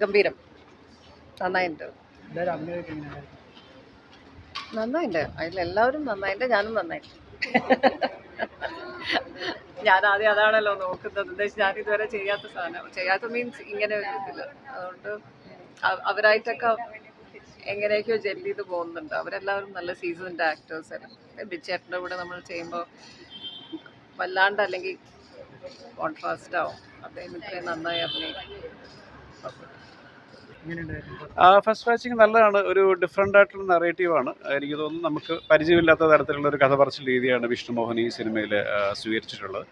ഗംഭീരം. നന്നായിട്ടുണ്ട്. നന്നായിട്ടുണ്ട്. അതിലെല്ലാവരും നന്നായിട്ടുണ്ട്. ഞാനും നന്നായിട്ടുണ്ട്. ഞാൻ ആദ്യം അതാണല്ലോ നോക്കുന്നത്. എന്താ വെച്ചാൽ ഞാൻ ഇതുവരെ ചെയ്യാത്ത സാധനം. ചെയ്യാത്ത മീൻസ് ഇങ്ങനെ ഒരു ഇതില്ല. അതുകൊണ്ട് അവരായിട്ടൊക്കെ എങ്ങനെയൊക്കെയോ ജെല്ല് ചെയ്ത് പോകുന്നുണ്ട്. അവരെല്ലാവരും നല്ല സീസൺഡ് ആക്ടേഴ്സ് അല്ല. ബിച്ചേട്ടൻ്റെ കൂടെ നമ്മൾ ചെയ്യുമ്പോൾ വല്ലാണ്ട് അല്ലെങ്കിൽ കോൺട്രാസ്റ്റ് ആവും. അദ്ദേഹം ഇത്രയും നന്നായി അഭിനയിക്കും. ഫസ്റ്റ് വാച്ചിങ് നല്ലതാണ്. ഒരു ഡിഫറെൻ്റ് ആയിട്ടുള്ള നറേറ്റീവാണ്. എനിക്ക് തോന്നുന്നു നമുക്ക് പരിചയമില്ലാത്ത തരത്തിലുള്ള ഒരു കഥ പറച്ചിൽ രീതിയാണ് വിഷ്ണുമോഹൻ ഈ സിനിമയിൽ സ്വീകരിച്ചിട്ടുള്ളത്.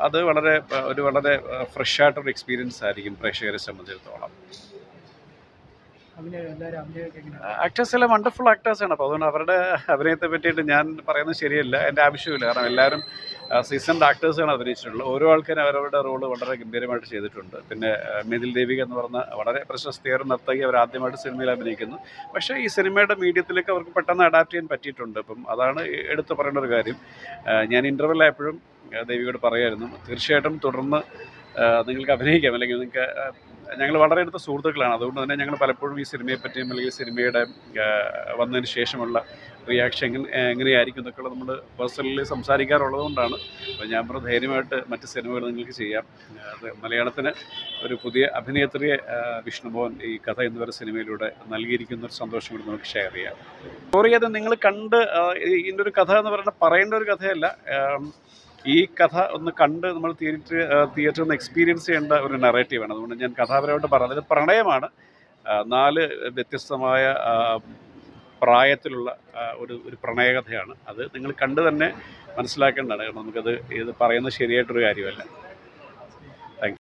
അത് വളരെ വളരെ ഫ്രഷ് ആയിട്ടൊരു എക്സ്പീരിയൻസ് ആയിരിക്കും പ്രേക്ഷകരെ സംബന്ധിച്ചിടത്തോളം. ആക്ടേഴ്സ് എല്ലാം വണ്ടർഫുൾ ആക്ടേഴ്സാണ്. അപ്പോൾ അതുകൊണ്ട് അവരുടെ അഭിനയത്തെ പറ്റിയിട്ട് ഞാൻ പറയുന്നത് ശരിയല്ല, എൻ്റെ ആവശ്യമില്ല. കാരണം എല്ലാവരും സീസൺഡ് ആക്ടേഴ്സാണ് അഭിനയിച്ചിട്ടുള്ളത്. ഓരോ ആൾക്കാരും അവരവരുടെ റോള് വളരെ ഗംഭീരമായിട്ട് ചെയ്തിട്ടുണ്ട്. പിന്നെ മിഥിൽ ദേവിക എന്ന് പറഞ്ഞ വളരെ പ്രശസ്തിയേറെ നർത്തകി, അവർ ആദ്യമായിട്ട് സിനിമയിൽ അഭിനയിക്കുന്നു. പക്ഷേ ഈ സിനിമയുടെ മീഡിയത്തിലേക്ക് അവർക്ക് പെട്ടെന്ന് അഡാപ്റ്റ് ചെയ്യാൻ പറ്റിയിട്ടുണ്ട്. അപ്പം അതാണ് എടുത്തു പറയേണ്ട ഒരു കാര്യം. ഞാൻ ഇൻ്റർവെല്ലായപ്പോഴും ദേവികയോട് പറയായിരുന്നു, തീർച്ചയായിട്ടും തുടർന്ന് നിങ്ങൾക്ക് അഭിനയിക്കാം, അല്ലെങ്കിൽ നിങ്ങൾക്ക് ഞങ്ങൾ വളരെ അടുത്ത സുഹൃത്തുക്കളാണ്. അതുകൊണ്ട് തന്നെ ഞങ്ങൾ പലപ്പോഴും ഈ സിനിമയെപ്പറ്റിയും അല്ലെങ്കിൽ സിനിമയുടെ വന്നതിന് ശേഷമുള്ള റിയാക്ഷൻ എങ്ങനെയായിരിക്കും എന്നൊക്കെയുള്ള നമ്മൾ പേഴ്സണലി സംസാരിക്കാറുള്ളത് കൊണ്ടാണ്. അപ്പോൾ ഞാൻ പറഞ്ഞ ധൈര്യമായിട്ട് മറ്റ് സിനിമകൾ നിങ്ങൾക്ക് ചെയ്യാം. അത് മലയാളത്തിന് ഒരു പുതിയ അഭിനേത്രിയെ വിഷ്ണുമോഹൻ ഈ കഥ എന്ന് പറയുന്ന സിനിമയിലൂടെ നൽകിയിരിക്കുന്ന ഒരു സന്തോഷം കൂടി നമുക്ക് ഷെയർ ചെയ്യാം. സ്റ്റോറി അത് നിങ്ങൾ കണ്ട് ഇതിൻ്റെ ഒരു കഥ എന്ന് പറയുന്നത് പറയേണ്ട ഒരു കഥയല്ല. ഈ കഥ ഒന്ന് കണ്ട് നമ്മൾ തിയേറ്ററിൽ നിന്ന് എക്സ്പീരിയൻസ് ചെയ്യേണ്ട ഒരു നറേറ്റീവാണ്. അതുകൊണ്ട് ഞാൻ കഥാപരമായിട്ട് പറഞ്ഞത് പ്രണയമാണ്. 4 വ്യത്യസ്തമായ പ്രായത്തിലുള്ള ഒരു പ്രണയകഥയാണ്. അത് നിങ്ങൾ കണ്ട് തന്നെ മനസ്സിലാക്കേണ്ടതാണ്. കാരണം നമുക്കത് ഇത് പറയുന്നത് ശരിയായിട്ടൊരു കാര്യമല്ല.